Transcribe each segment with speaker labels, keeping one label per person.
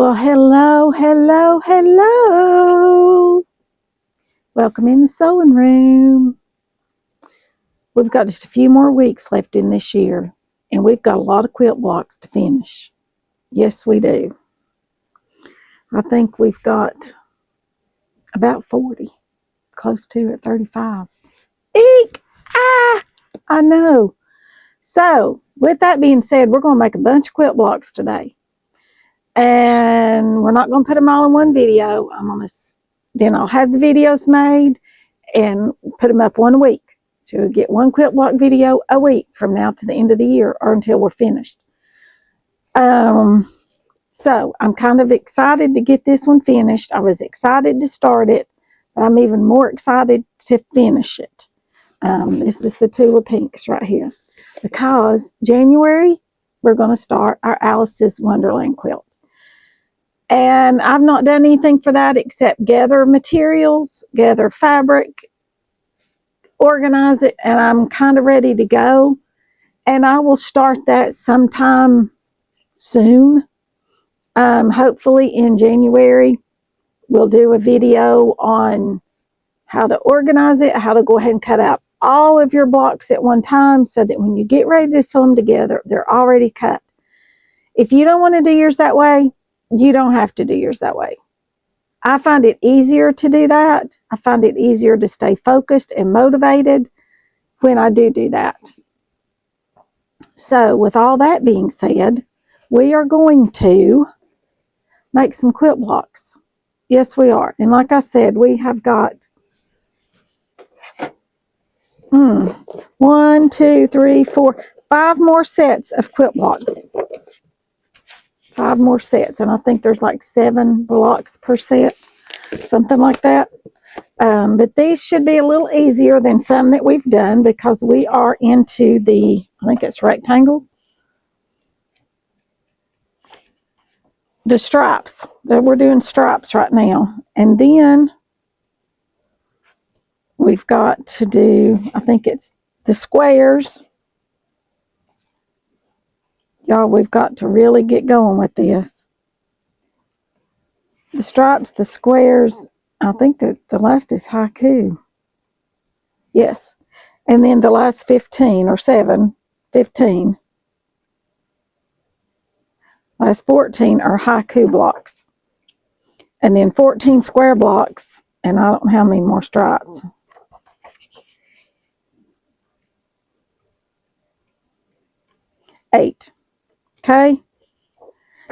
Speaker 1: Well, hello, hello, hello. Welcome in the sewing room. We've got just a few more weeks left in this year, and we've got a lot of quilt blocks to finish. Yes, we do. I think we've got about 40, close to at 35. Eek! Ah! I know. So, with that being said, we're going to make a bunch of quilt blocks today. And we're not going to put them all in one video. Then I'll have the videos made and put them up one week. So you'll get one quilt block video a week from now to the end of the year or until we're finished. So I'm kind of excited to get this one finished. I was excited to start it, but I'm even more excited to finish it. This is the Tula Pinks right here. Because January, we're going to start our Alice's Wonderland quilt. And I've not done anything for that except gather materials, gather fabric, organize it, and I'm kind of ready to go. And I will start that sometime soon. Hopefully in January, we'll do a video on how to organize it, how to go ahead and cut out all of your blocks at one time so that when you get ready to sew them together, they're already cut. If you don't want to do yours that way, you don't have to do yours that way. I find it easier to do that. I find it easier to stay focused and motivated when I do that. So with all that being said, we are going to make some quilt blocks. Yes, we are. And like I said, we have got 1, 2, 3, 4, 5 more sets of quilt blocks. 5 more sets, and I think there's like 7 blocks per set, something like that. But these should be a little easier than some that we've done because we are into the, I think it's rectangles. The stripes. We're doing stripes right now. And then we've got to do, I think it's the squares. Y'all, we've got to really get going with this. The stripes, the squares, I think that the last is haiku. Yes. And then the last 15 or 15. Last 14 are haiku blocks. And then 14 square blocks, and I don't know how many more stripes. Eight. Okay?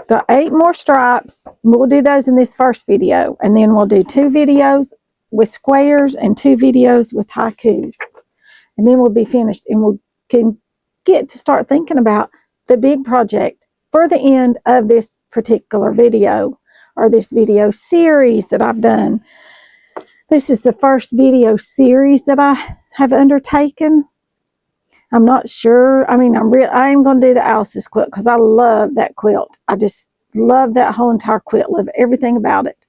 Speaker 1: Got 8 more stripes. We'll do those in this first video. And then we'll do 2 videos with squares and 2 videos with haikus. And then we'll be finished. And we can get to start thinking about the big project for the end of this particular video or this video series that I've done. This is the first video series that I have undertaken. I'm not sure. I mean, I am going to do the Alice's quilt because I love that quilt. I just love that whole entire quilt. Love everything about it.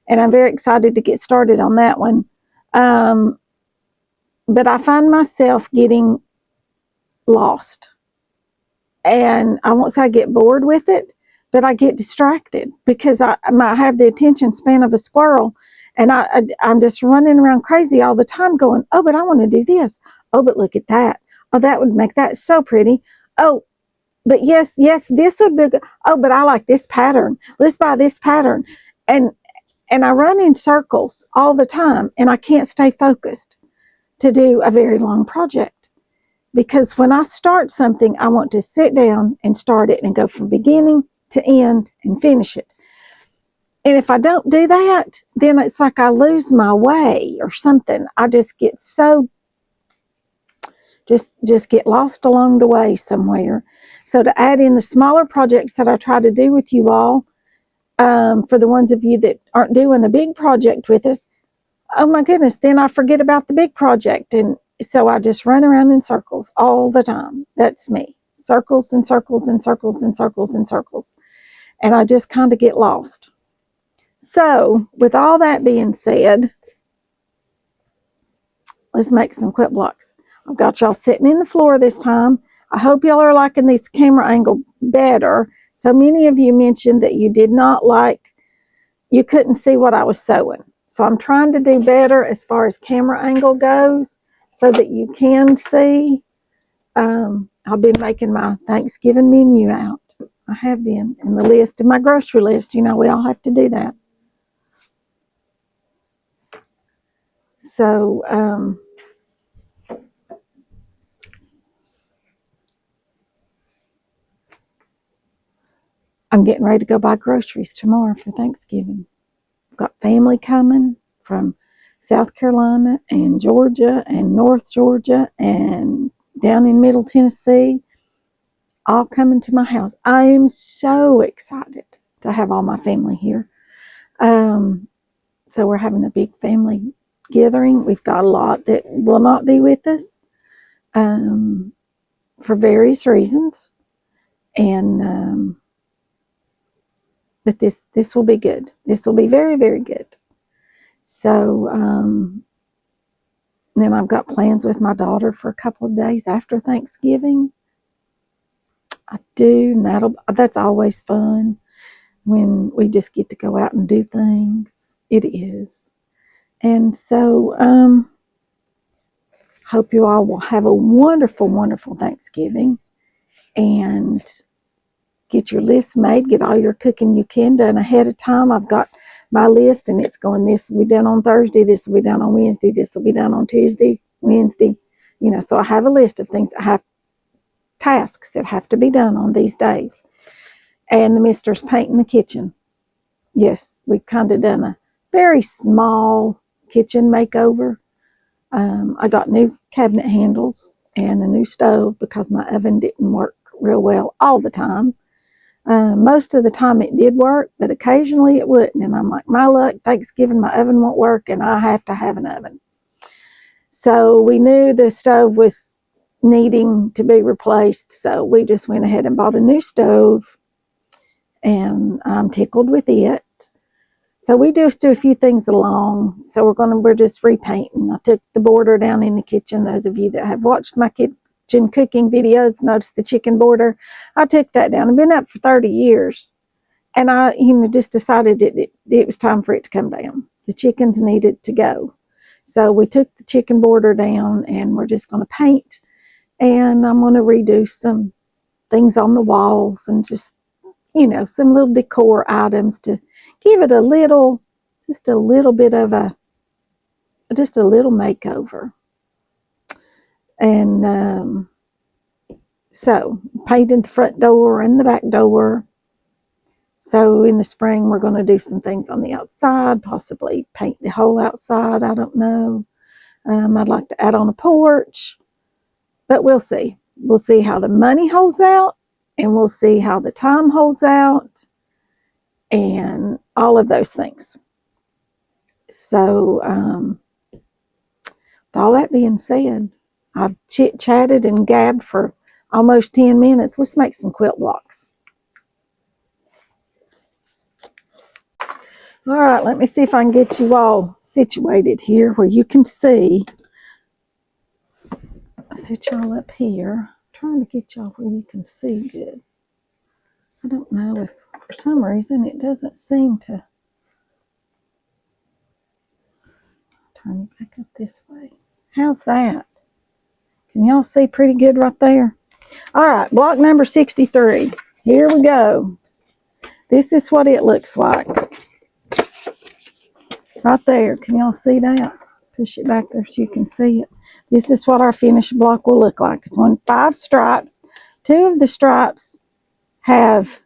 Speaker 1: And I'm very excited to get started on that one. But I find myself getting lost. And I won't say I get bored with it, but I get distracted because I have the attention span of a squirrel. And I'm just running around crazy all the time going, oh, but I want to do this. Oh, but look at that. Oh, that would make that so pretty. Oh, but yes, this would be good. Oh, but I like this pattern. Let's buy this pattern. And I run in circles all the time, and I can't stay focused to do a very long project. Because when I start something, I want to sit down and start it and go from beginning to end and finish it. And if I don't do that, then it's like I lose my way or something. I just get so just get lost along the way somewhere. So to add in the smaller projects that I try to do with you all, for the ones of you that aren't doing a big project with us, oh my goodness, then I forget about the big project. And so I just run around in circles all the time. That's me. Circles and circles and circles and circles and circles. And I just kind of get lost. So with all that being said, let's make some quilt blocks. I've got y'all sitting in the floor this time. I hope y'all are liking these camera angle better. So many of you mentioned that you did not like, you couldn't see what I was sewing. So I'm trying to do better as far as camera angle goes so that you can see. I've been making my Thanksgiving menu out. I have been. And the list, and my grocery list, you know, we all have to do that. So, I'm getting ready to go buy groceries tomorrow for Thanksgiving. I've got family coming from South Carolina and Georgia and North Georgia and down in Middle Tennessee, all coming to my house. I am so excited to have all my family here. So we're having a big family gathering. We've got a lot that will not be with us for various reasons. And but this will be good. This will be very, very good. So then I've got plans with my daughter for a couple of days after Thanksgiving. I do, and that's always fun when we just get to go out and do things. It is. And so hope you all will have a wonderful, wonderful Thanksgiving and get your list made, get all your cooking you can done ahead of time. I've got my list, and it's going, this will be done on Thursday, this will be done on Wednesday, this will be done on Tuesday, Wednesday. You know, so I have a list of things, I have tasks that have to be done on these days. And the mister's painting the kitchen. Yes, we've kind of done a very small kitchen makeover. I got new cabinet handles and a new stove because my oven didn't work real well all the time. Most of the time it did work, but occasionally it wouldn't. And I'm like, my luck, Thanksgiving, my oven won't work, and I have to have an oven. So we knew the stove was needing to be replaced, so we just went ahead and bought a new stove, and I'm tickled with it. So we just do a few things along. So we're just repainting. I took the border down in the kitchen. Those of you that have watched my kitchen cooking videos notice the chicken border. I took that down. I've been up for 30 years. And I, just decided it was time for it to come down. The chickens needed to go. So we took the chicken border down, and we're just going to paint. And I'm going to redo some things on the walls and just, some little decor items to give it just a little makeover. And so painted the front door and the back door. So in the spring, we're going to do some things on the outside, possibly paint the whole outside. I don't know. I'd like to add on a porch, but we'll see. We'll see how the money holds out, and we'll see how the time holds out, and all of those things. So with all that being said, I've chit-chatted and gabbed for almost 10 minutes. Let's make some quilt blocks. All right, let me see if I can get you all situated here where you can see. I'll sit y'all up here. I'm trying to get y'all where you can see good. I don't know if for some reason it doesn't seem to. Turn it back up this way. How's that? Can y'all see pretty good right there? All right, block number 63. Here we go. This is what it looks like. Right there. Can y'all see that? Push it back there so you can see it. This is what our finished block will look like. It's 5 stripes. 2 of the stripes have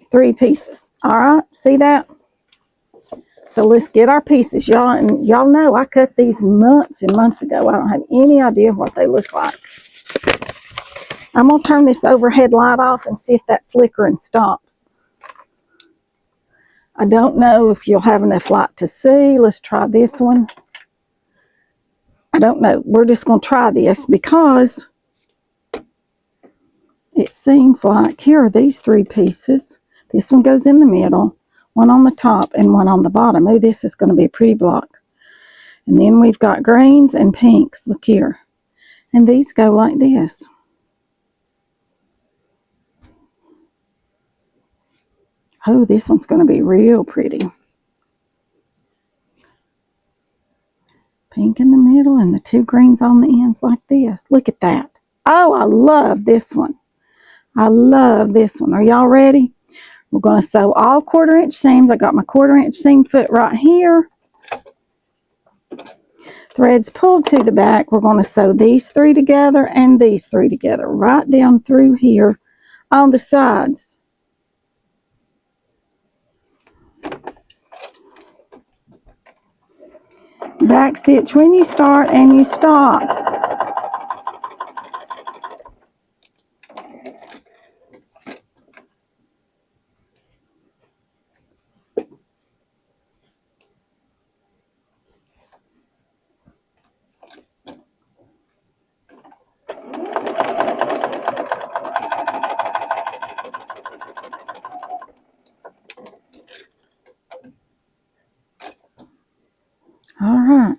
Speaker 1: 3 pieces. All right, see that? So let's get our pieces, y'all. And y'all know I cut these months and months ago. I don't have any idea what they look like. I'm going to turn this overhead light off and see if that flickering stops. I don't know if you'll have enough light to see. Let's try this one. I don't know. We're just going to try this because it seems like here are these 3 pieces. This one goes in the middle, one on the top, and one on the bottom. Oh, this is going to be a pretty block. And then we've got greens and pinks. Look here. And these go like this. Oh, this one's going to be real pretty. Pink in the middle and the 2 greens on the ends like this. Look at that. Oh, I love this one. I love this one. Are y'all ready? We're going to sew all 1/4 inch seams. I got my 1/4 inch seam foot right here. Threads pulled to the back. We're going to sew these 3 together and these 3 together right down through here on the sides. Back stitch when you start and you stop. All right.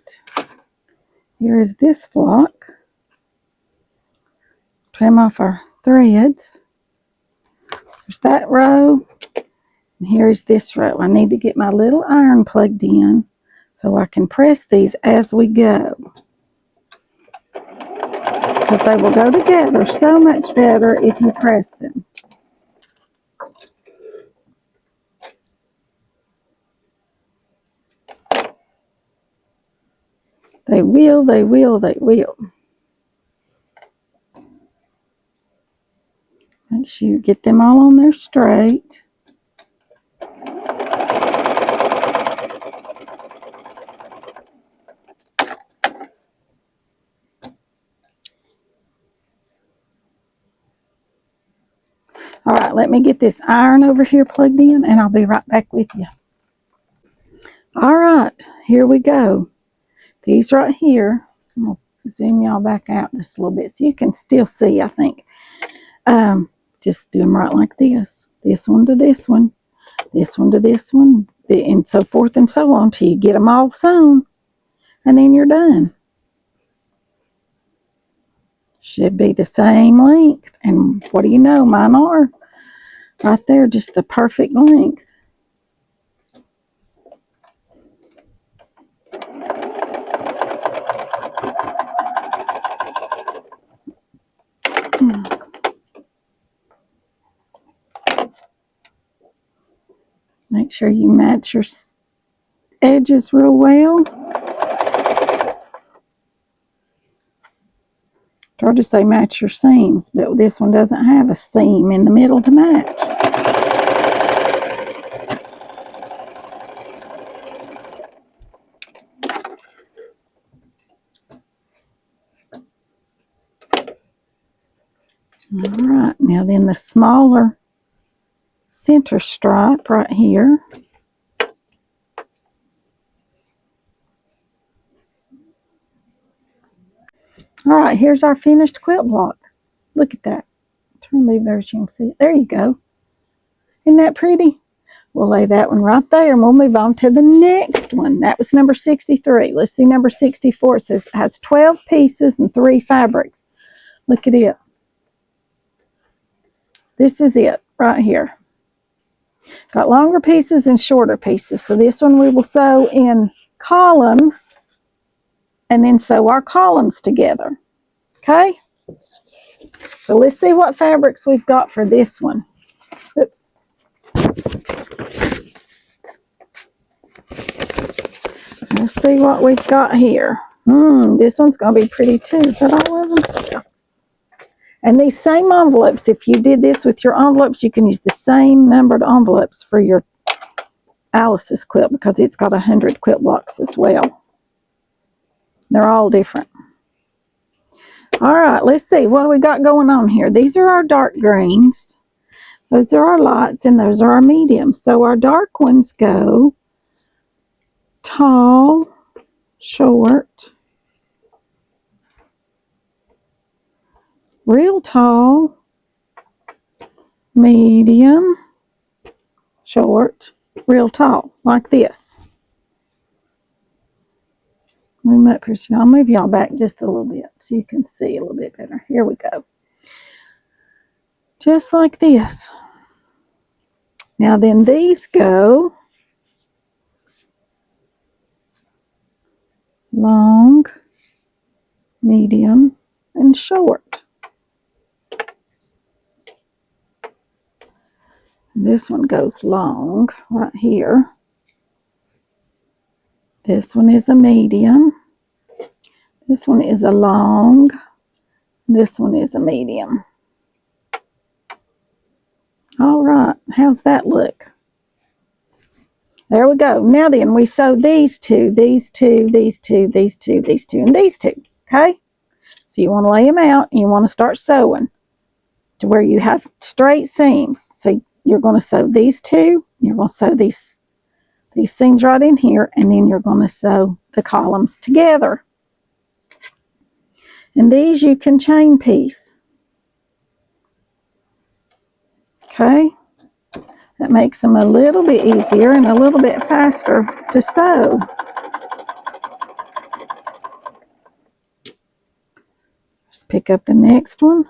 Speaker 1: Here is this block. Trim off our threads. There's that row. And here's this row. I need to get my little iron plugged in so I can press these as we go. Because they will go together so much better if you press them. They will, they will, they will. Make sure you get them all on there straight. All right, let me get this iron over here plugged in and I'll be right back with you. All right, here we go. These right here, I'm going to zoom y'all back out just a little bit so you can still see, I think. Just do them right like this. This one to this one. This one to this one. And so forth and so on till you get them all sewn. And then you're done. Should be the same length. And what do you know? Mine are. Right there, just the perfect length. Make sure you match your edges real well. Try to say match your seams, but this one doesn't have a seam in the middle to match. All right, now then the smaller center stripe right here. All right, here's our finished quilt block. Look at that. Turn me over so you can see it. There you go. Isn't that pretty? We'll lay that one right there and we'll move on to the next one. That was number 63. Let's see number 64. It says it has 12 pieces and 3 fabrics. Look at it. This is it right here. Got longer pieces and shorter pieces. So this one we will sew in columns and then sew our columns together. Okay? So let's see what fabrics we've got for this one. Oops. Let's see what we've got here. This one's going to be pretty too. Is that all of them? Yeah. And these same envelopes, if you did this with your envelopes, you can use the same numbered envelopes for your Alice's quilt because it's got 100 quilt blocks as well. They're all different. All right, let's see. What do we got going on here? These are our dark greens. Those are our lights, and those are our mediums. So our dark ones go tall, short, real tall, medium, short, real tall, like this. Move up here, so I'll move y'all back just a little bit so you can see a little bit better. Here we go. Just like this. Now then these go long, medium, and short. This one goes long right here. This one is a medium. This one is a long. This one is a medium. All right, how's that look? There we go. Now then, we sew these two, these two, these two, these two, these two, and these two, okay? So you want to lay them out, and you want to start sewing to where you have straight seams. So you're going to sew these two, you're going to sew these seams right in here, and then you're going to sew the columns together. And these you can chain piece. Okay? That makes them a little bit easier and a little bit faster to sew. Just pick up the next one.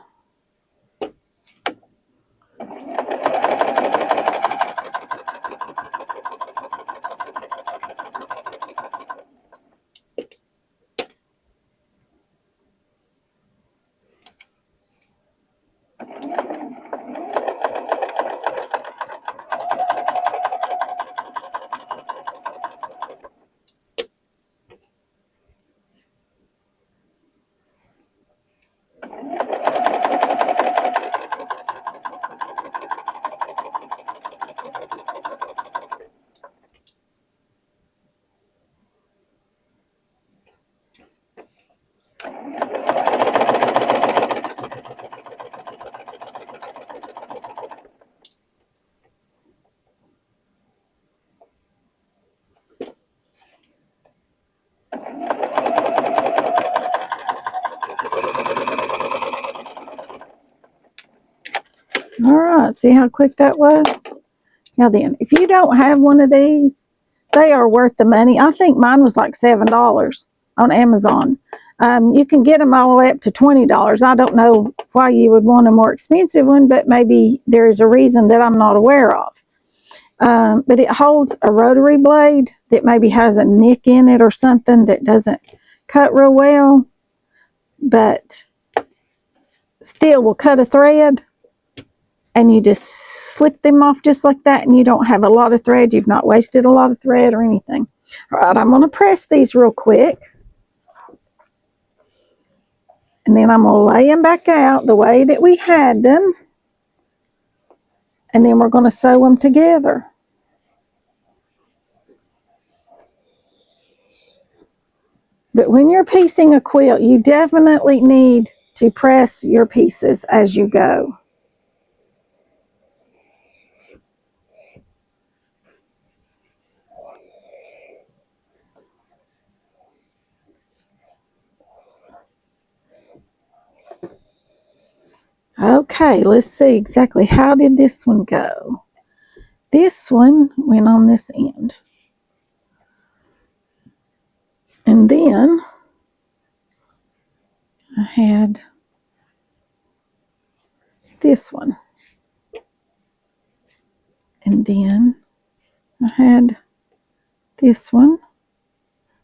Speaker 1: All right, see how quick that was? Now then, if you don't have one of these, they are worth the money. I think mine was like $7 on Amazon. You can get them all the way up to $20. I don't know why you would want a more expensive one, but maybe there is a reason that I'm not aware of. But it holds a rotary blade that maybe has a nick in it or something that doesn't cut real well, but still will cut a thread. And you just slip them off just like that, and you don't have a lot of thread. You've not wasted a lot of thread or anything. All right, I'm going to press these real quick. And then I'm going to lay them back out the way that we had them. And then we're going to sew them together. But when you're piecing a quilt, you definitely need to press your pieces as you go. Okay, let's see exactly how did this one go. This one went on this end. And then I had this one. And then I had this one,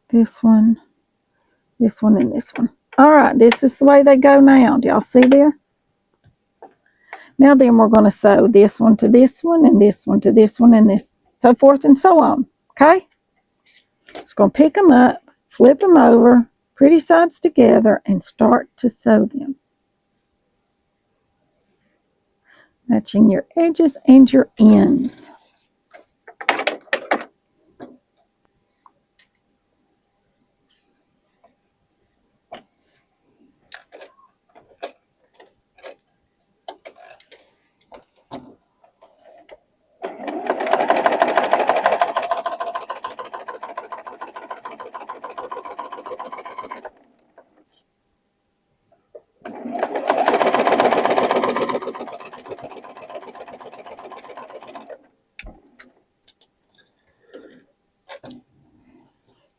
Speaker 1: this one, this one, and this one. All right, this is the way they go now. Do y'all see this? Now then we're going to sew this one to this one, and this one to this one, and this, so forth and so on. Okay? Just going to pick them up, flip them over, pretty sides together, and start to sew them. Matching your edges and your ends.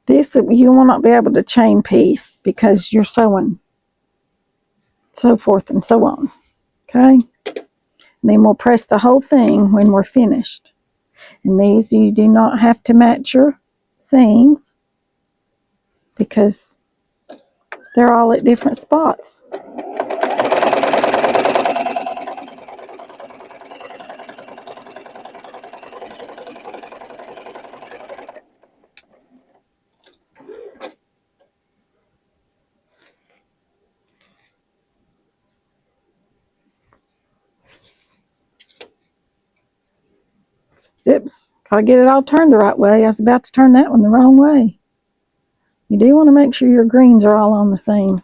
Speaker 1: This, you will not be able to chain piece because you're sewing, so forth and so on. Okay? And then we'll press the whole thing when we're finished. And these you do not have to match your seams because they're all at different spots. Oops, gotta get it all turned the right way. I was about to turn that one the wrong way. You do want to make sure your greens are all on the same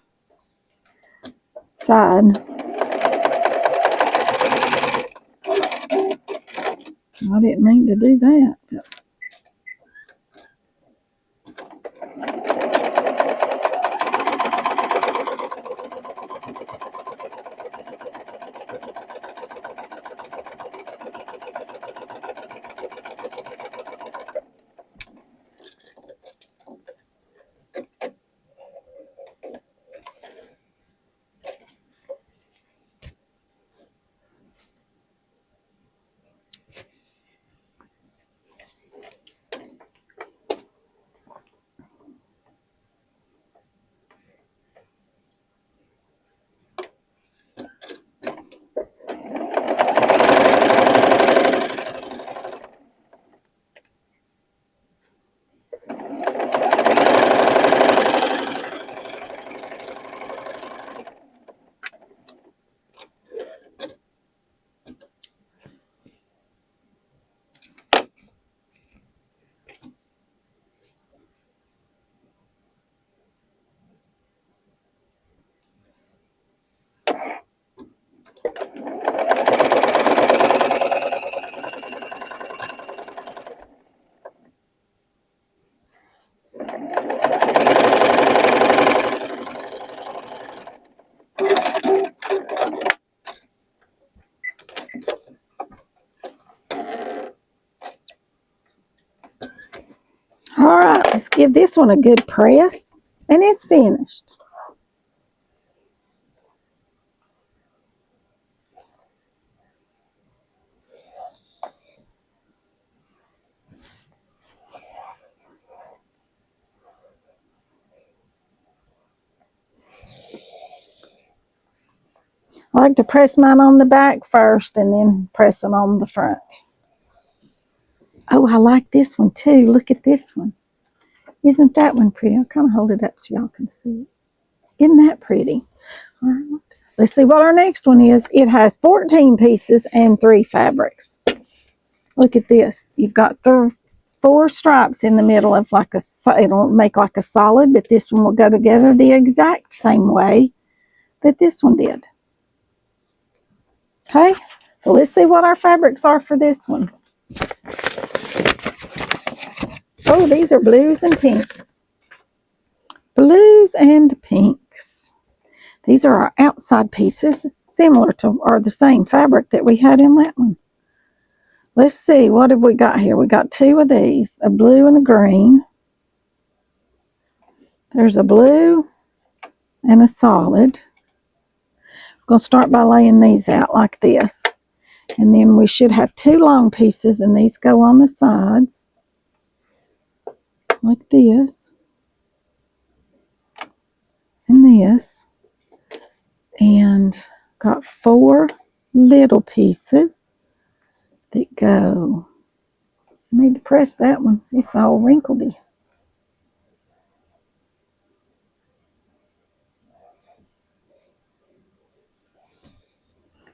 Speaker 1: side. I didn't mean to do that. But all right, let's give this one a good press. And it's finished. I like to press mine on the back first and then press them on the front. Oh, I like this one too. Look at this one. Isn't that one pretty? I'll kind of hold it up so y'all can see it. Isn't that pretty? All right. Let's see what our next one is. It has 14 pieces and 3 fabrics. Look at this. You've got 4 stripes in the middle of like a, it'll make like a solid, but this one will go together the exact same way that this one did. Okay, so let's see what our fabrics are for this one. Oh, these are blues and pinks. Blues and pinks. These are our outside pieces, similar to, or the same fabric that we had in that one. Let's see, what have we got here? We got 2 of these, a blue and a green. There's a blue and a solid. I'm going to start by laying these out like this. And then we should have 2 long pieces, and these go on the sides like this and this. And got 4 little pieces that go. I need to press that one. It's all wrinkledy.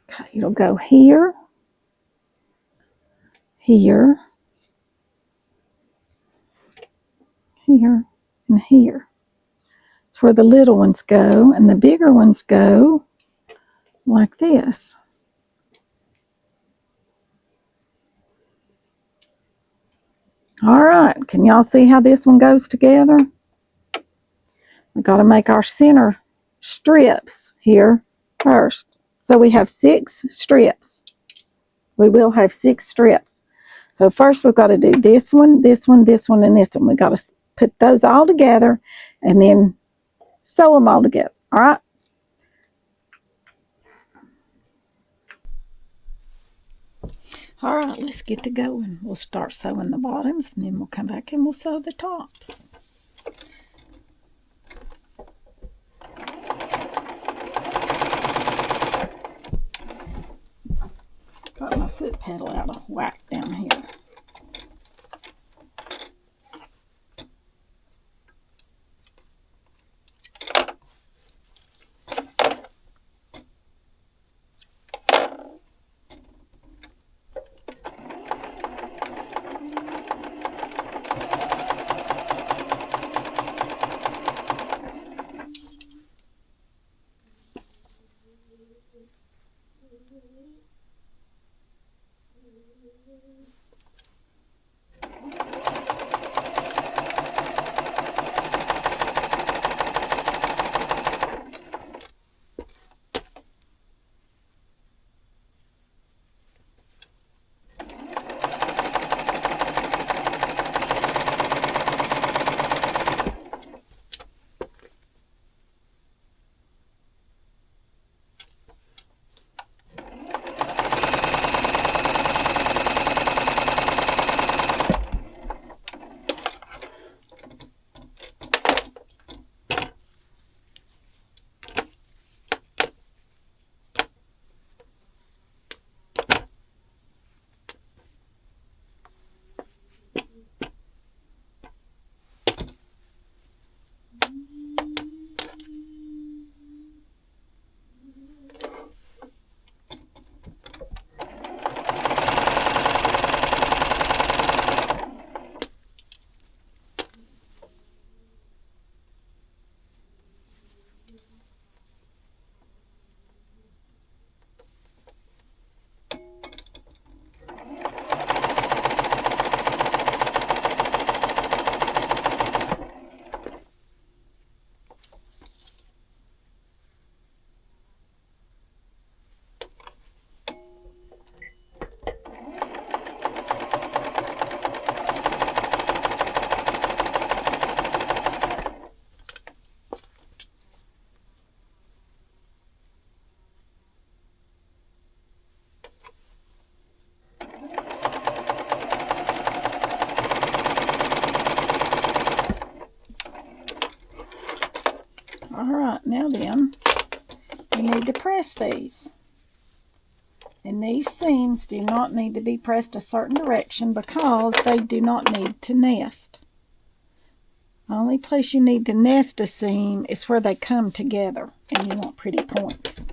Speaker 1: Okay, it'll go here, here, here, and here. That's where the little ones go, and the bigger ones go like this. All right, can y'all see how this one goes together? We've got to make our center strips here first. So we have 6 strips. We will have 6 strips. So first we've got to do this one, this one, this one, and this one. We've got to put those all together and then sew them all together. All right? All right, let's get to going. We'll start sewing the bottoms, and then we'll come back and we'll sew the tops. Got my foot pedal out of whack down here. Alright, now then, you need to press these. And these seams do not need to be pressed a certain direction because they do not need to nest. The only place you need to nest a seam is where they come together, and you want pretty points.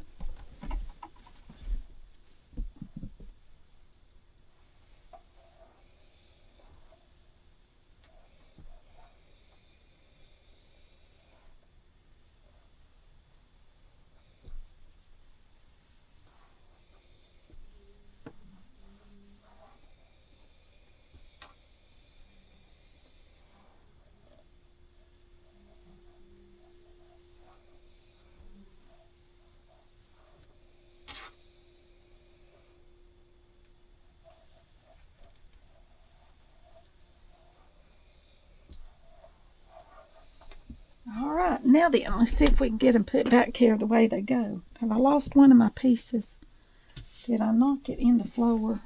Speaker 1: Alright, now then, let's see if we can get them put back here the way they go. Have I lost one of my pieces? Did I knock it in the floor?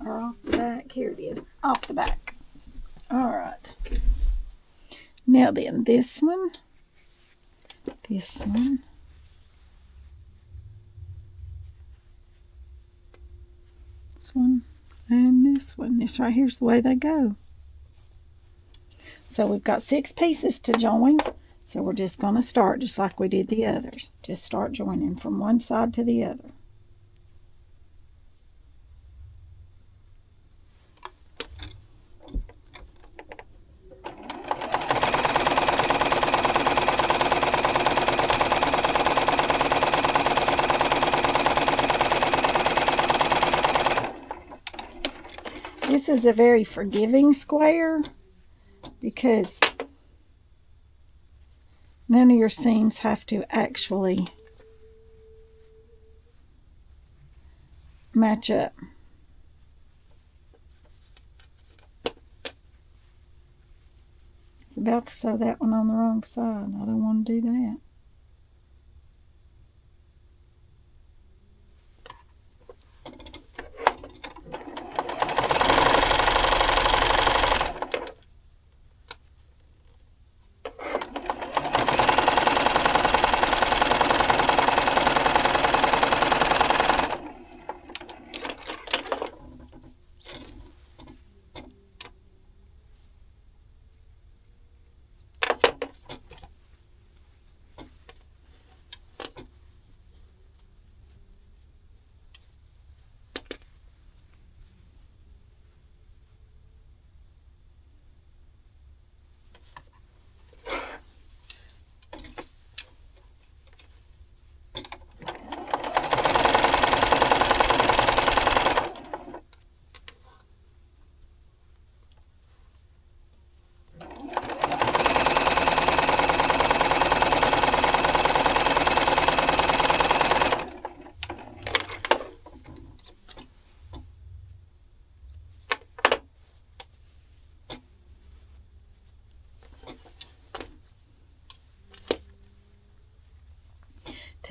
Speaker 1: Or off the back? Here it is, off the back. Alright. Now then, this one, this one, this one, and this one. This right here's the way they go. So we've got 6 pieces to join, so we're just going to start just like we did the others. Just start joining from one side to the other. This is a very forgiving square because none of your seams have to actually match up. It's about to sew that one on the wrong side. I don't want to do that.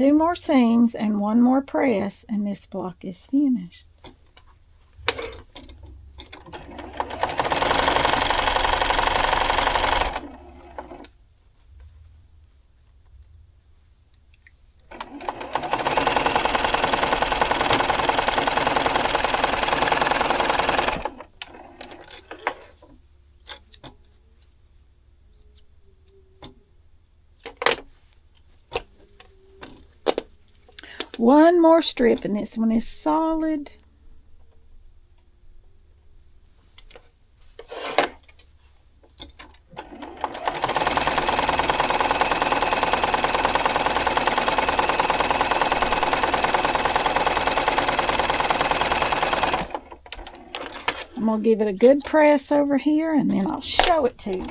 Speaker 1: 2 more seams and 1 more press, and this block is finished. One more strip, and this one is solid. I'm going to give it a good press over here, and then I'll show it to you.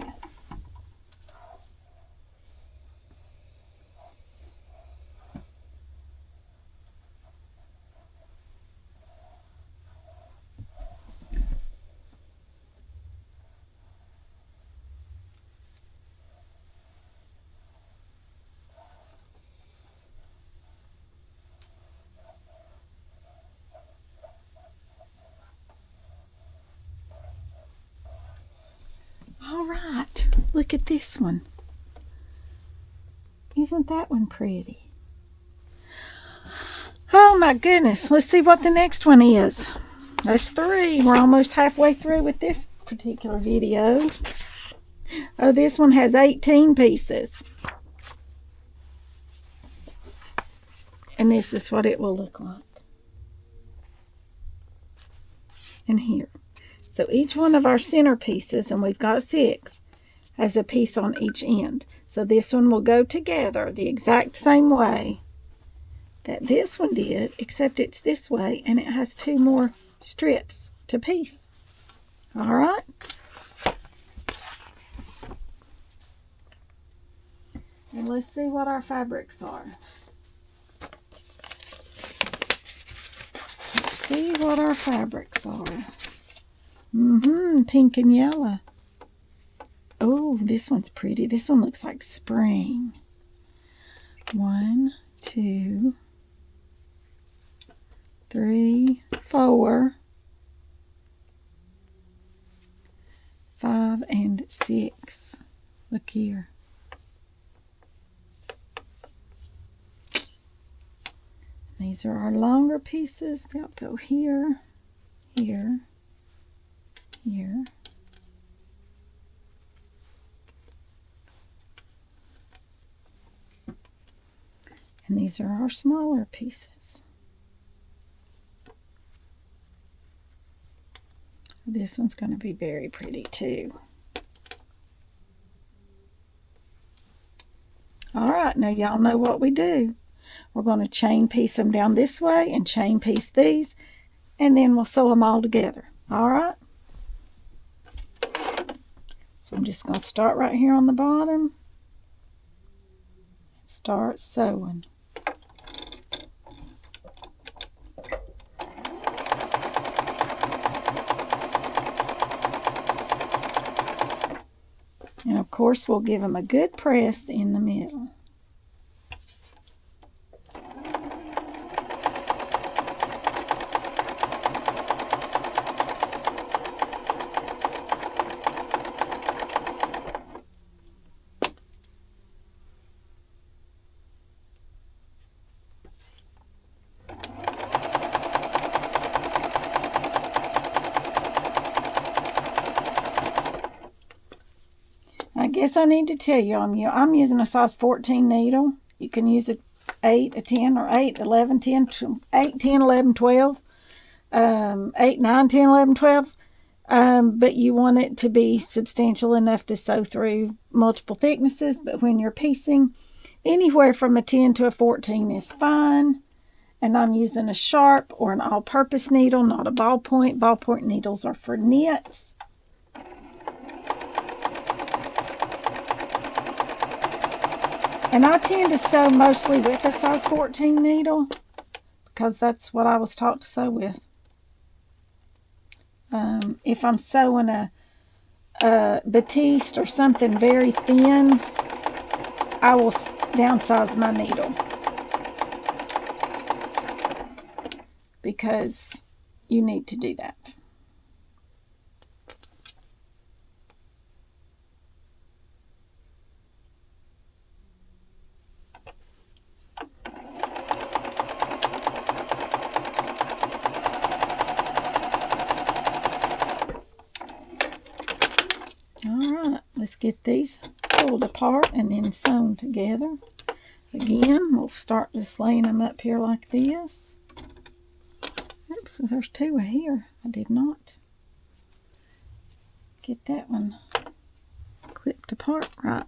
Speaker 1: All right, look at this one. Isn't that one pretty? Oh my goodness, let's see what the next one is. That's 3. We're almost halfway through with this particular video. Oh, this one has 18 pieces. And this is what it will look like. And here. So each one of our center pieces, and we've got 6, has a piece on each end. So this one will go together the exact same way that this one did, except it's this way, and it has 2 more strips to piece. All right. And let's see what our fabrics are. Let's see what our fabrics are. Pink and yellow. Oh, this one's pretty. This one looks like spring. 1, 2, 3, 4, 5, and 6. Look here. These are our longer pieces. They'll go here, here, here. And these are our smaller pieces. This one's going to be very pretty too. All right, now y'all know what we do. We're going to chain piece them down this way and chain piece these, and then we'll sew them all together. All right? So I'm just going to start right here on the bottom. Start sewing. And of course, we'll give them a good press in the middle. I guess I need to tell you, I'm using a size 14 needle. You can use a 8, a 10, or 8, 11, 10, 8, 10, 11, 12, 8, 9, 10, 11, 12. But you want it to be substantial enough to sew through multiple thicknesses. But when you're piecing, anywhere from a 10 to a 14 is fine. And I'm using a sharp or an all-purpose needle, not a ballpoint. Ballpoint needles are for knits. And I tend to sew mostly with a size 14 needle because that's what I was taught to sew with. If I'm sewing a batiste or something very thin, I will downsize my needle. because you need to do that. Alright, let's get these pulled apart and then sewn together. Again, we'll start just laying them up here like this. Oops, there's two here. I did not get that one clipped apart right.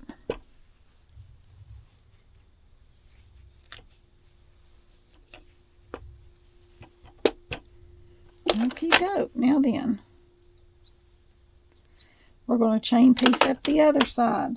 Speaker 1: Okie doke. Now then, we're going to chain piece up the other side.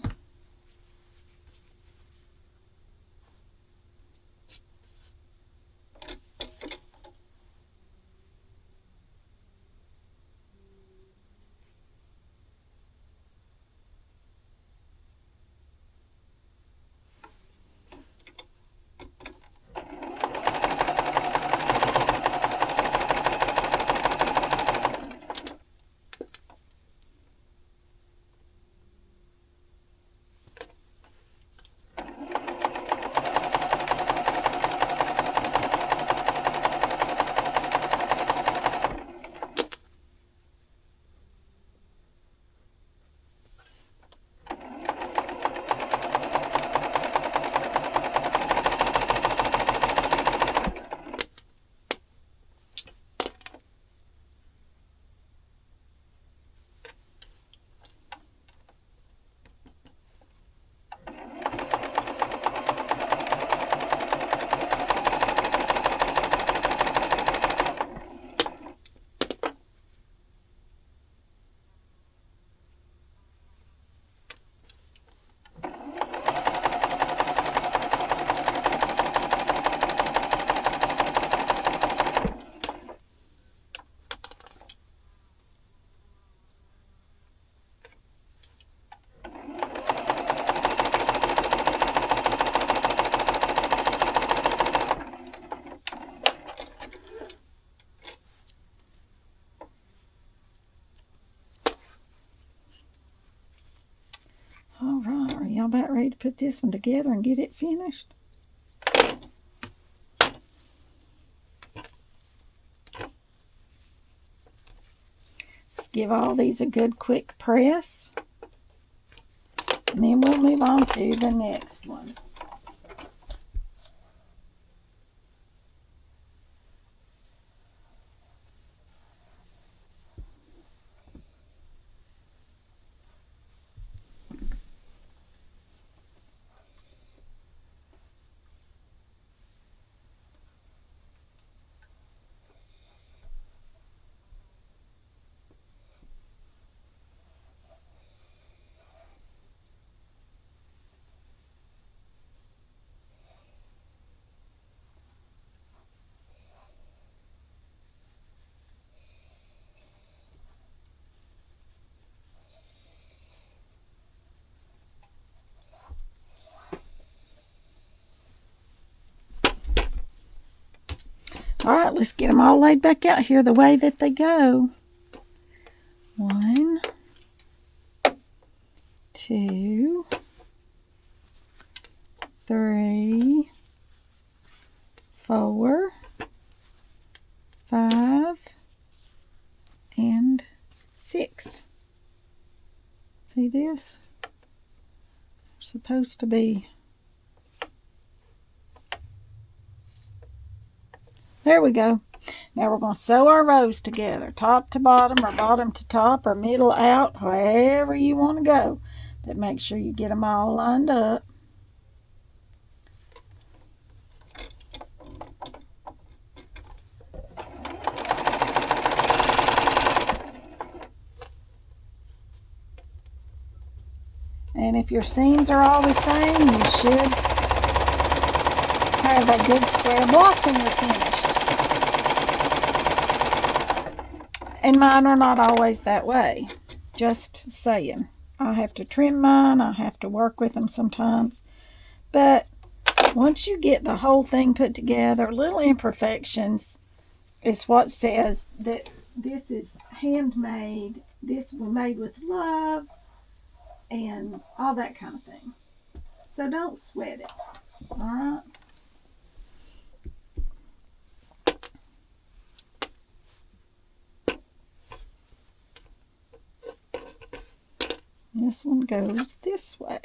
Speaker 1: Alright, are y'all about ready to put this one together and get it finished? Let's give all these a good quick press. And then we'll move on to the next one. All right, let's get them all laid back out here the way that they go. 1, 2, 3, 4, 5, and 6. See this? They're supposed to be. There we go. Now we're going to sew our rows together, top to bottom or bottom to top or middle out, wherever you want to go. But make sure you get them all lined up. And if your seams are all the same, you should have a good square block when you're finished. And mine are not always that way. Just saying. I have to trim mine. I have to work with them sometimes. But once you get the whole thing put together, little imperfections is what says that this is handmade. This was made with love and all that kind of thing. So don't sweat it. All right. This one goes this way.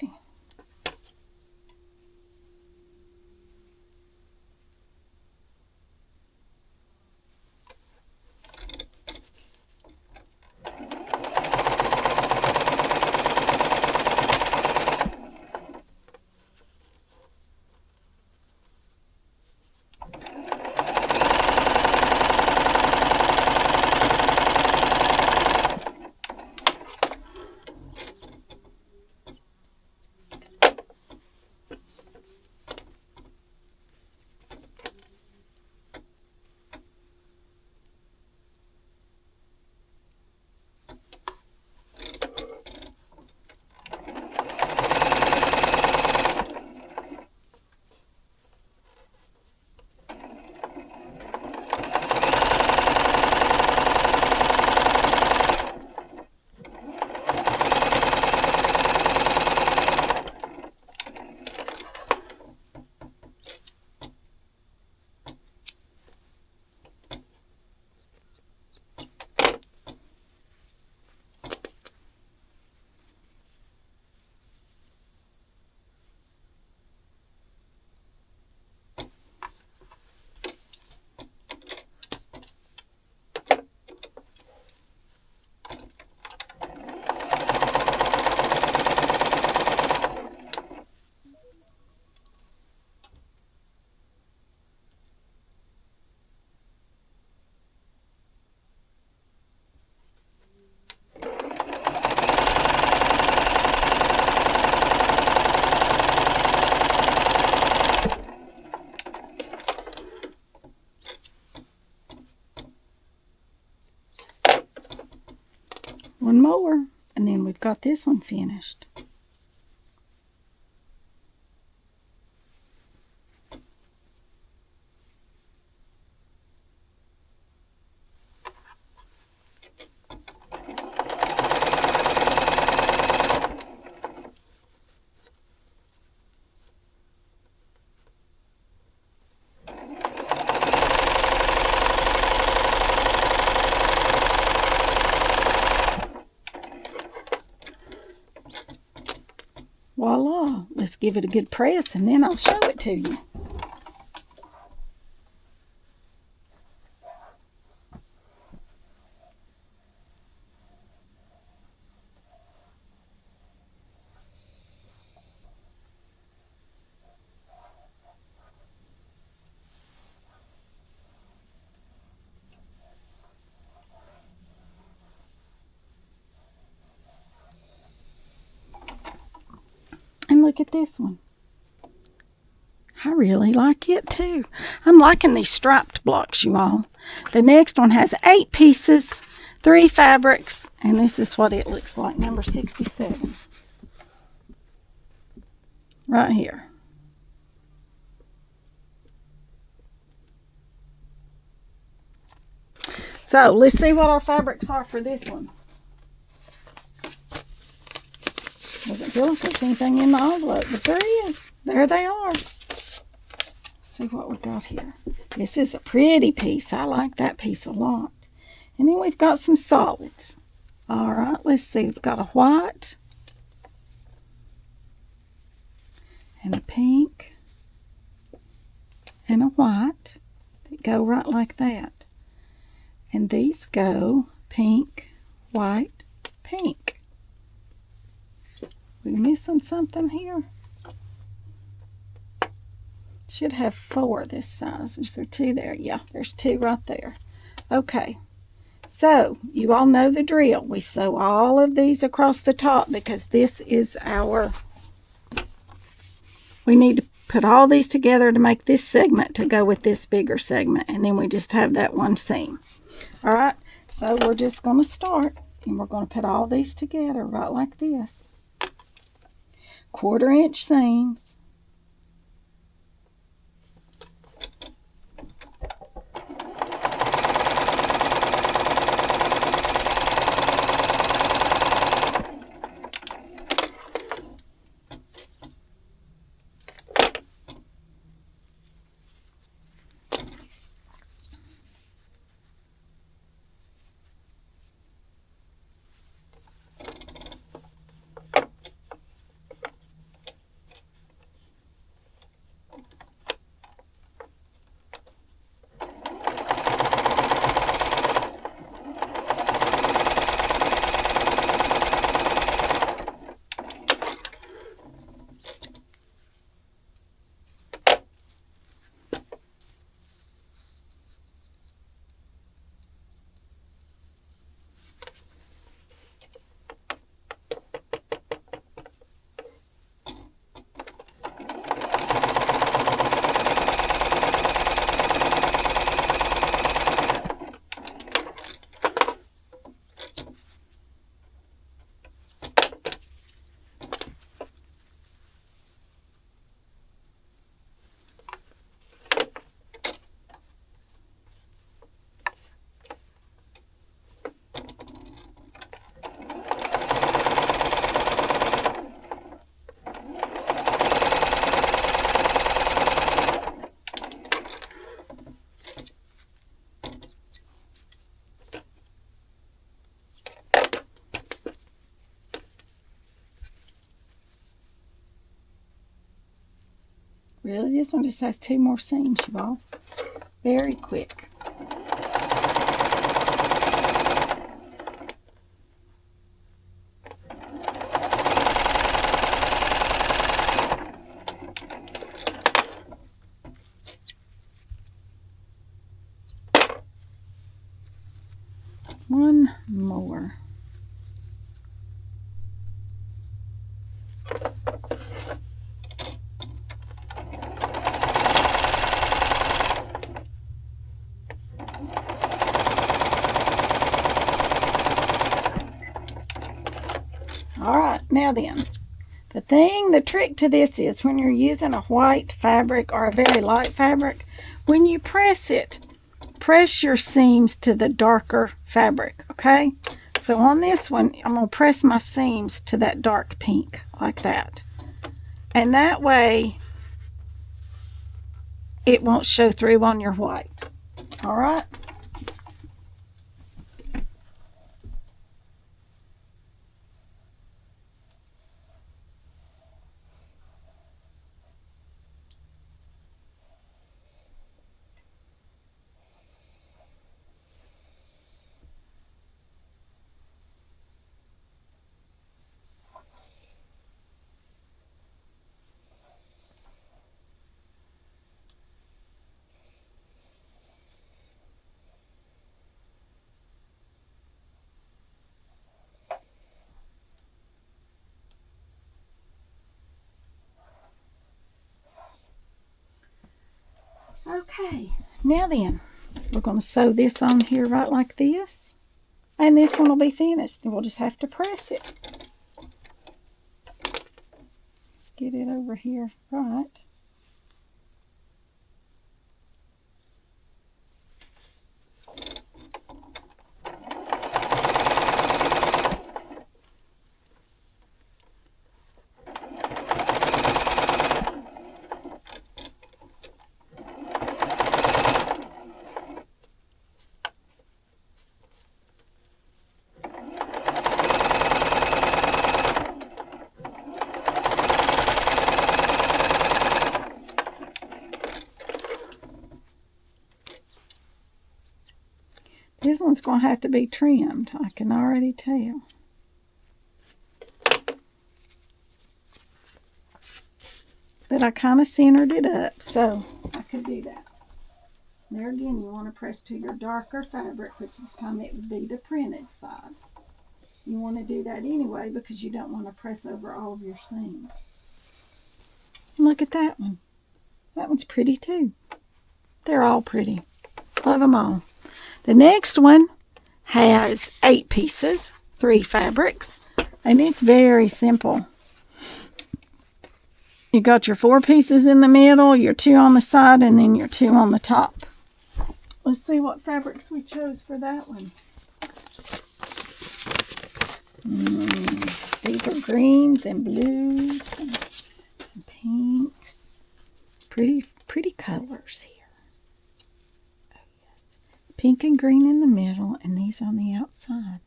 Speaker 1: One more, and then we've got this one finished. Voila, let's give it a good press and then I'll show it to you. And look at this one. I really like it too. I'm liking these striped blocks, you all. The next one has 8 pieces, 3 fabrics, and this is what it looks like, number 67. Right here. So let's see what our fabrics are for this one. Doesn't feel like there's anything in the envelope, but there is. There they are. Let's see what we got here. This is a pretty piece. I like that piece a lot. And then we've got some solids. All right, let's see. We've got a white and a pink and a white that go right like that. And these go pink, white, pink. We missing something here? Should have 4 this size. Is there 2 there? Yeah, there's 2 right there. Okay, so you all know the drill. We sew all of these across the top because this is our, we need to put all these together to make this segment to go with this bigger segment, and then we just have that one seam. All right, so we're just going to start, and we're going to put all these together right like this. 1/4 inch seams. Really, this one just has 2 more seams, y'all. Very quick. One more. All right, now then, the trick to this is when you're using a white fabric or a very light fabric, when you press it, press your seams to the darker fabric, okay? So on this one, I'm going to press my seams to that dark pink, like that. And that way, it won't show through on your white. All right? Okay, now then, we're going to sew this on here right like this. And this one will be finished. And we'll just have to press it. Let's get it over here right. This one's going to have to be trimmed, I can already tell. But I kind of centered it up, so I could do that. There again, you want to press to your darker fabric, which this time it would be the printed side. You want to do that anyway because you don't want to press over all of your seams. Look at that one. That one's pretty too. They're all pretty. Love them all. The next one has 8 pieces, 3 fabrics, and it's very simple. You got your 4 pieces in the middle, your 2 on the side, and then your 2 on the top. Let's see what fabrics we chose for that one. These are greens and blues and some pinks. Pretty colors here. Pink and green in the middle, and these on the outside.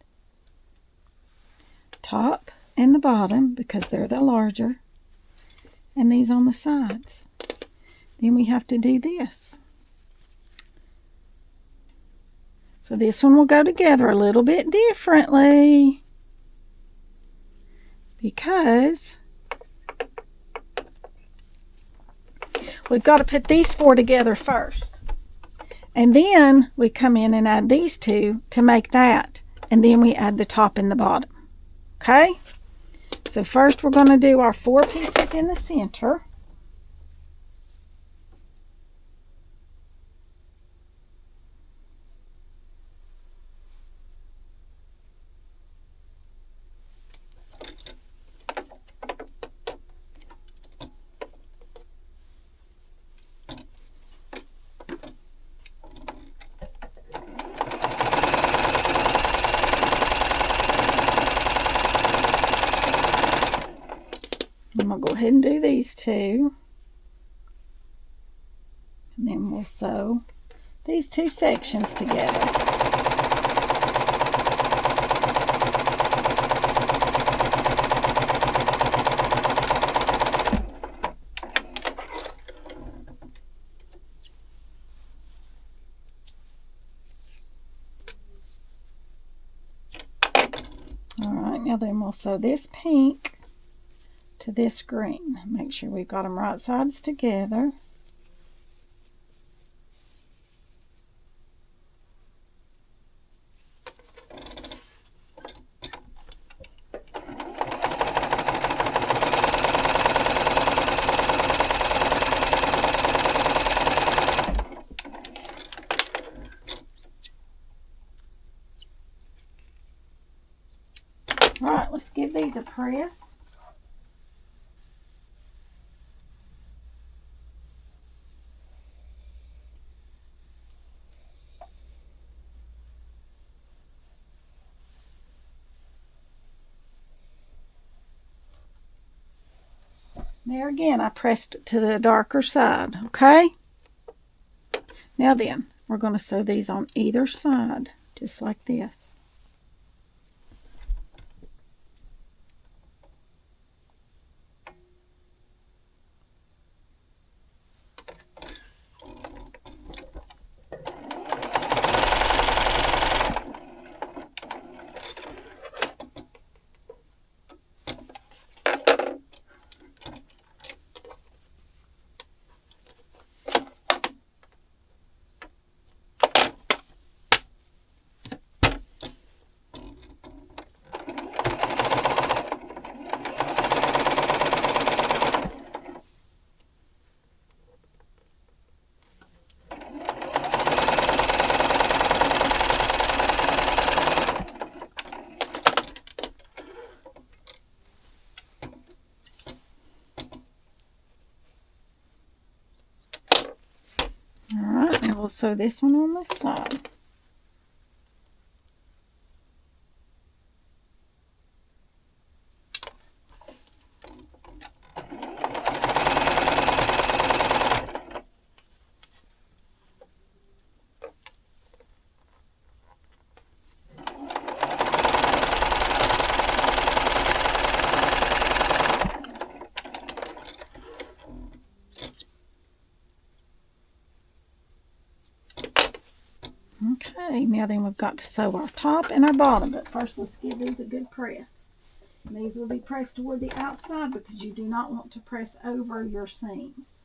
Speaker 1: Top and the bottom, because they're the larger, and these on the sides. Then we have to do this. So this one will go together a little bit differently, because we've got to put these 4 together first. And then we come in and add these 2 to make that. And then we add the top and the bottom. Okay? So first we're going to do our 4 pieces in the center. I'm going to go ahead and do these 2. And then we'll sew these 2 sections together. Now then we'll sew this pink to this green. Make sure we've got them right sides together. All right, let's give these a press. There again, I pressed it to the darker side, okay? Now then, we're going to sew these on either side, just like this. Alright, now we'll sew this one on this side. Okay, now then we've got to sew our top and our bottom, but first let's give these a good press. And these will be pressed toward the outside because you do not want to press over your seams.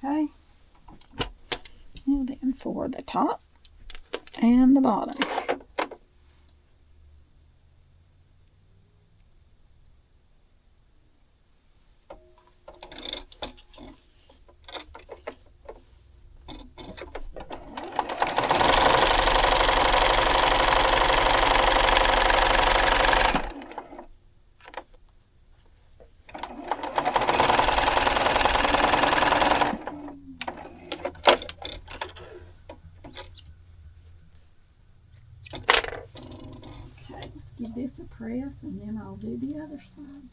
Speaker 1: Okay, now then for the top and the bottom. Give this a press and then I'll do the other side.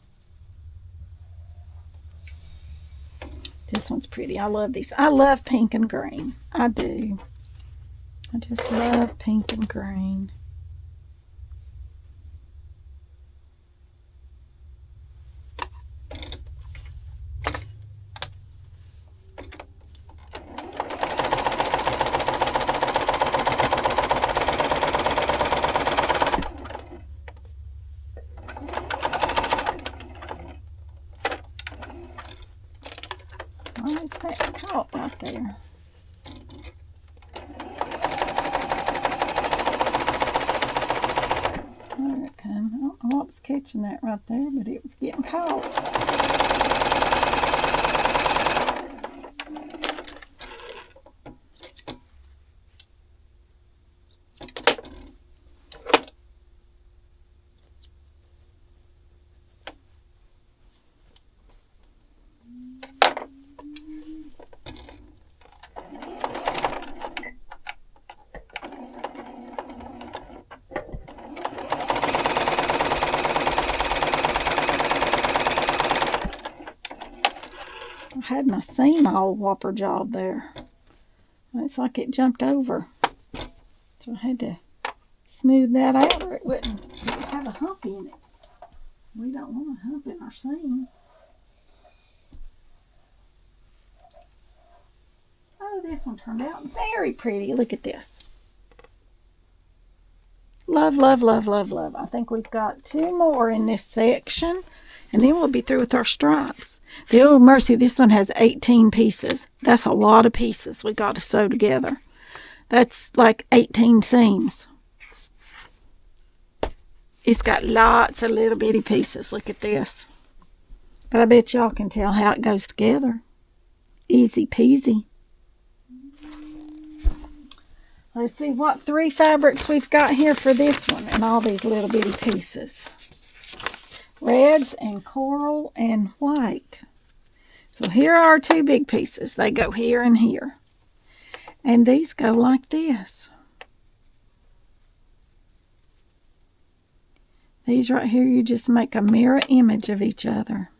Speaker 1: This one's pretty. I love these. I love pink and green. I do. I just love pink and green. Why is that caught right there? There it comes. I don't know what was catching that right there, but it was getting caught. I had my seam all whopper jawed there. It's like it jumped over. So I had to smooth that out or it wouldn't have a hump in it. We don't want a hump in our seam. Oh, this one turned out very pretty. Look at this. Love, love, love, love, love. I think we've got 2 more in this section, and then we'll be through with our stripes. Oh, mercy, this one has 18 pieces. That's a lot of pieces we got to sew together. That's like 18 seams. It's got lots of little bitty pieces. Look at this. But I bet y'all can tell how it goes together. Easy peasy. Let's see what 3 fabrics we've got here for this one and all these little bitty pieces. Reds and coral and white. So here are our 2 big pieces. They go here and here. And these go like this. These right here, you just make a mirror image of each other.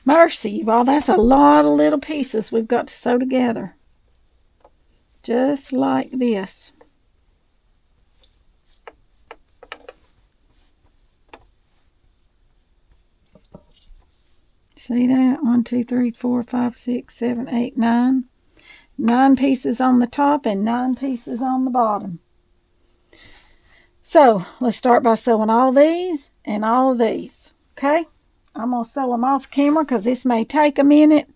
Speaker 1: Mercy, well, that's a lot of little pieces we've got to sew together. Just like this. See that? 1, 2, 3, 4, 5, 6, 7, 8, 9. 9 pieces on the top and 9 pieces on the bottom. So, let's start by sewing all these and all of these. Okay? I'm going to sew them off camera because this may take a minute.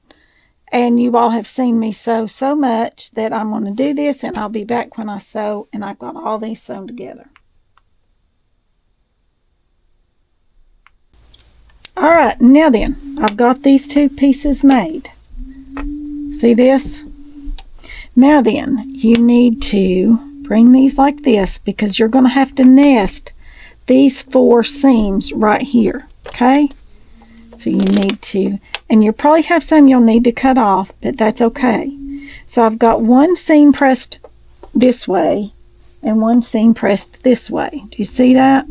Speaker 1: And you all have seen me sew so much that I'm going to do this and I'll be back when I sew and I've got all these sewn together. Alright, now then, I've got these 2 pieces made. See this? Now then, you need to bring these like this because you're going to have to nest these 4 seams right here. Okay? So you need to, and you'll probably have some you'll need to cut off, but that's okay. So I've got 1 seam pressed this way and 1 seam pressed this way. Do you see that?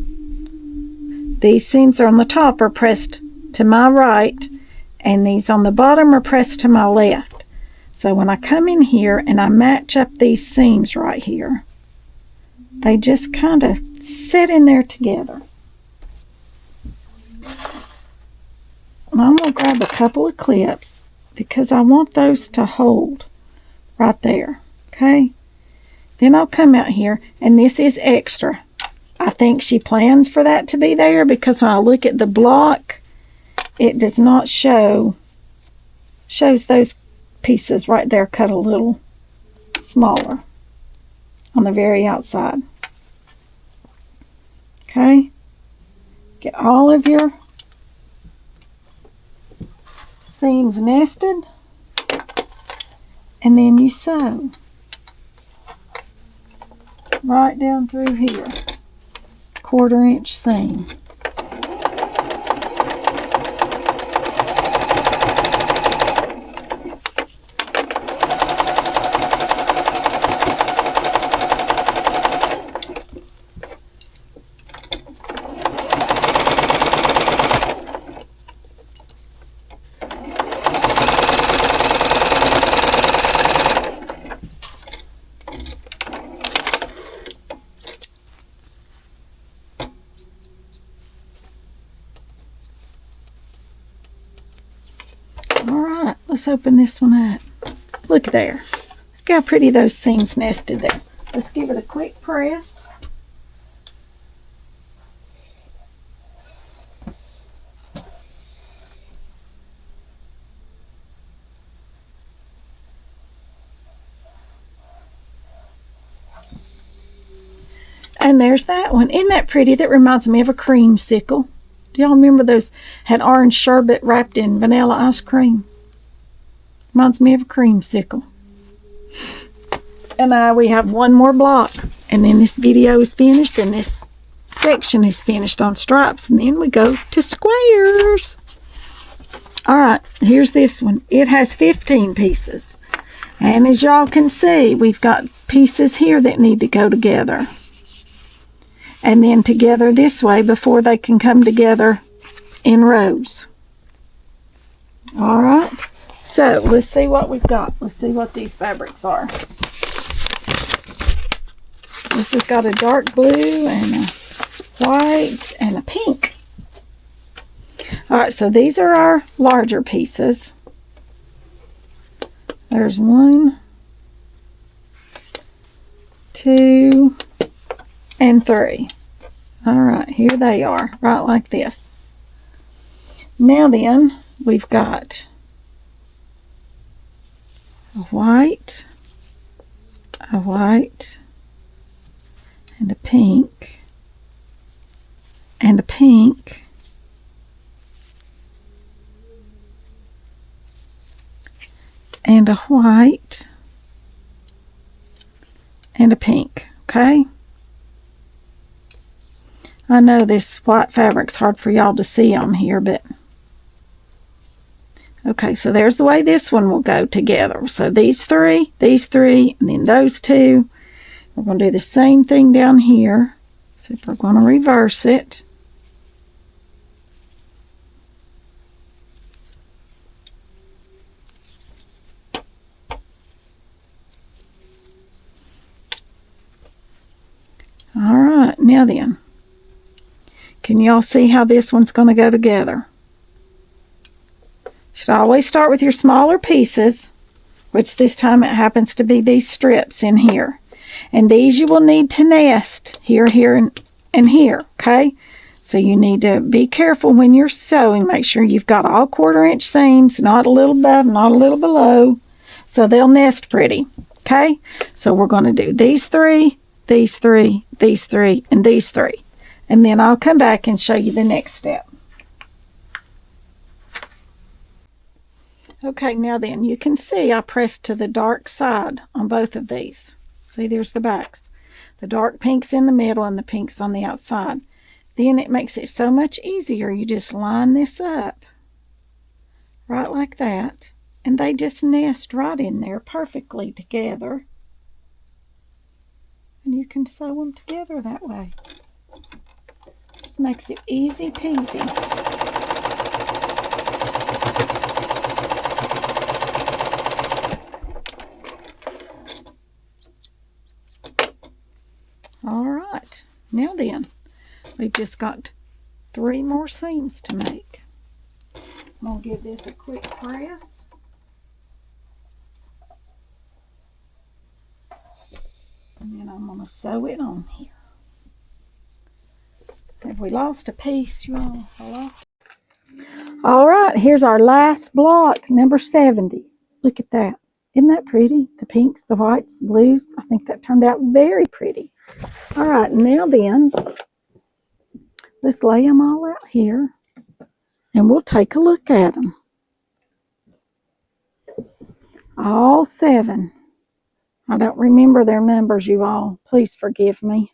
Speaker 1: These seams on the top are pressed to my right and these on the bottom are pressed to my left. So when I come in here and I match up these seams right here, they just kind of sit in there together. And I'm going to grab a couple of clips because I want those to hold right there. Okay? Then I'll come out here, and this is extra. I think she plans for that to be there because when I look at the block, it does not shows those pieces right there cut a little smaller on the very outside. Okay? Get all of your seams nested and then you sew right down through here, 1/4 inch seam. Alright, let's open this one up. Look there. Look how pretty those seams nested there. Let's give it a quick press. And there's that one. Isn't that pretty? That reminds me of a creamsicle. Do y'all remember those had orange sherbet wrapped in vanilla ice cream? Reminds me of a creamsicle. And now we have 1 more block. And then this video is finished and this section is finished on stripes. And then we go to squares. All right, here's this one. It has 15 pieces. And as y'all can see, we've got pieces here that need to go together. And then together this way before they can come together in rows. All right, so let's see what we've got. Let's see what these fabrics are. This has got a dark blue and a white and a pink. All right, so these are our larger pieces. There's 1, 2, and 3. All right, here they are, right like this. Now then, we've got a white, and a pink, and a pink, and a white, and a pink, okay? I know this white fabric's hard for y'all to see on here, but okay, so there's the way this one will go together. So these three, and then those two. We're going to do the same thing down here. So we're going to reverse it. All right, now then, can y'all see how this one's going to go together? Should always start with your smaller pieces, which this time it happens to be these strips in here. And these you will need to nest here, here, and here, okay? So you need to be careful when you're sewing. Make sure you've got all 1/4-inch seams, not a little above, not a little below, so they'll nest pretty, okay? So we're going to do these 3, these 3, these 3, and these 3. And then I'll come back and show you the next step. Okay, now then, you can see I pressed to the dark side on both of these. See, there's the backs. The dark pink's in the middle and the pink's on the outside. Then it makes it so much easier. You just line this up right like that, and they just nest right in there perfectly together. And you can sew them together that way. Just makes it easy peasy. All right, now then, we've just got 3 more seams to make. I'm going to give this a quick press. And then I'm going to sew it on here. Have we lost a piece, y'all? I lost it. All right, here's our last block, number 70. Look at that. Isn't that pretty? The pinks, the whites, the blues. I think that turned out very pretty. All right, now then, let's lay them all out here, and we'll take a look at them. All 7. I don't remember their numbers, you all. Please forgive me.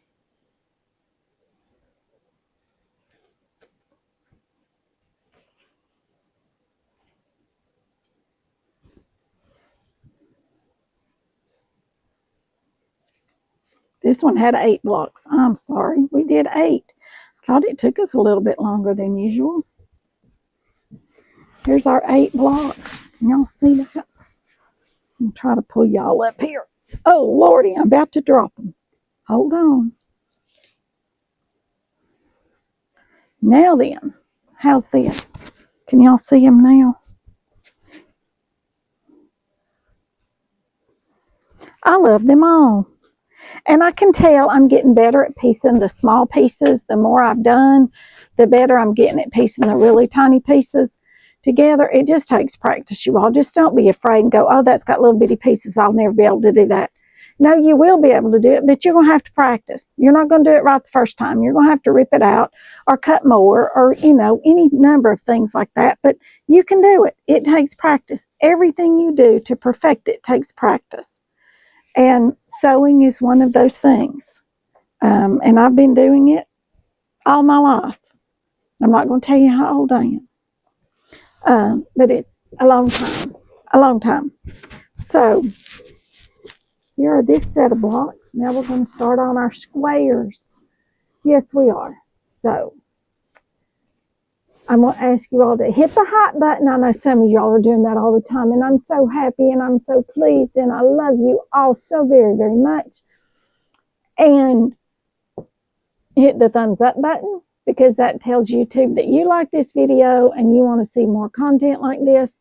Speaker 1: This one had 8 blocks. I'm sorry. We did 8. I thought it took us a little bit longer than usual. Here's our 8 blocks. Y'all see that? I'm trying to pull y'all up here. Oh, Lordy, I'm about to drop them. Hold on. Now then, how's this? Can y'all see them now? I love them all. And I can tell I'm getting better at piecing the small pieces. The more I've done, the better I'm getting at piecing the really tiny pieces together. It just takes practice, you all. Just don't be afraid and go, oh, that's got little bitty pieces. I'll never be able to do that. No, you will be able to do it, but you're going to have to practice. You're not going to do it right the first time. You're going to have to rip it out or cut more or, you know, any number of things like that. But you can do it. It takes practice. Everything you do to perfect it takes practice. And sewing is one of those things. And I've been doing it all my life. I'm not going to tell you how old I am. But it's a long time, a long time. So here are this set of blocks. Now we're going to start on our squares. Yes, we are. So I'm going to ask you all to hit the hot button. I know some of y'all are doing that all the time, and I'm so happy and I'm so pleased, and I love you all so very, very much. And hit the thumbs up button, because that tells YouTube that you like this video and you want to see more content like this.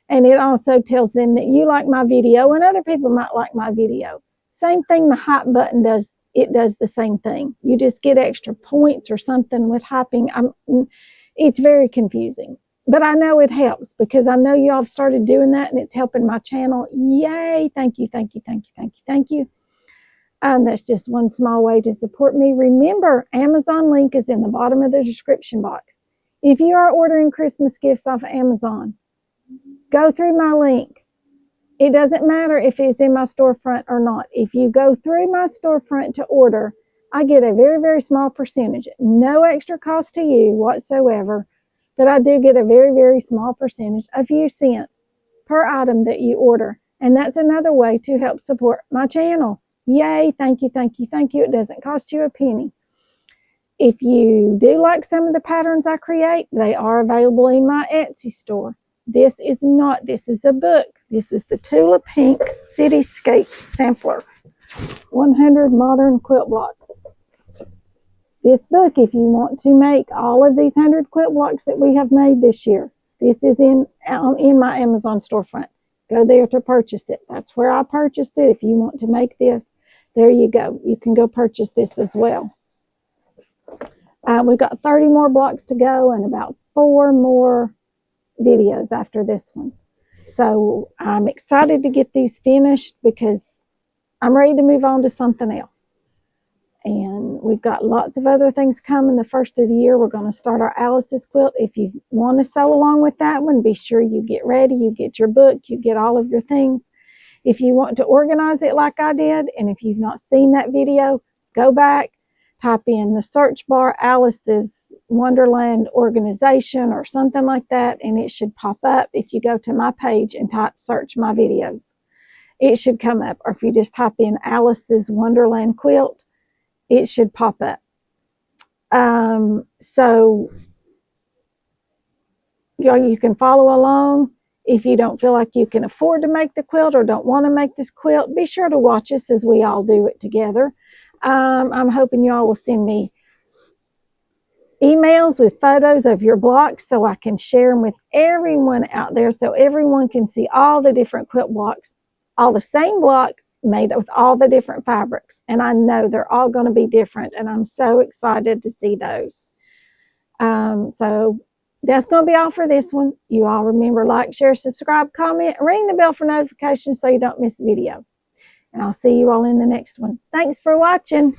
Speaker 1: And it also tells them that you like my video and other people might like my video. Same thing the hype button does. It does the same thing. You just get extra points or something with hyping. It's very confusing, but I know it helps because I know you all have started doing that and it's helping my channel. Yay. Thank you, thank you, thank you, thank you, thank you. That's just one small way to support me. Remember, Amazon link is in the bottom of the description box. If you are ordering Christmas gifts off of Amazon, go through my link. It doesn't matter if it's in my storefront or not. If you go through my storefront to order, I get a very, very small percentage. No extra cost to you whatsoever, but I do get a very, very small percentage, a few cents per item that you order. And that's another way to help support my channel. Yay, thank you, thank you, thank you. It doesn't cost you a penny. If you do like some of the patterns I create, they are available in my Etsy store. This is a book. This is the Tula Pink Cityscape Sampler, 100 Modern Quilt Blocks. This book, if you want to make all of these 100 quilt blocks that we have made this year, this is in my Amazon storefront. Go there to purchase it. That's where I purchased it. If you want to make this, there you go. You can go purchase this as well. We've got 30 more blocks to go and about 4 more videos after this one. So I'm excited to get these finished because I'm ready to move on to something else. And we've got lots of other things coming the first of the year. We're going to start our Alice's quilt. If you want to sew along with that one, be sure you get ready. You get your book. You get all of your things. If you want to organize it like I did, and if you've not seen that video, go back, type in the search bar Alice's Wonderland Organization or something like that, and it should pop up. If you go to my page and type search my videos, it should come up. Or if you just type in Alice's Wonderland Quilt, it should pop up. So you can follow along. If you don't feel like you can afford to make the quilt or don't want to make this quilt, be sure to watch us as we all do it together. I'm hoping you all will send me emails with photos of your blocks so I can share them with everyone out there, so everyone can see all the different quilt blocks, all the same block made with all the different fabrics. And I know they're all going to be different, and I'm so excited to see those. So that's going to be all for this one. You all remember, like, share, subscribe, comment, ring the bell for notifications so you don't miss a video. And I'll see you all in the next one. Thanks for watching.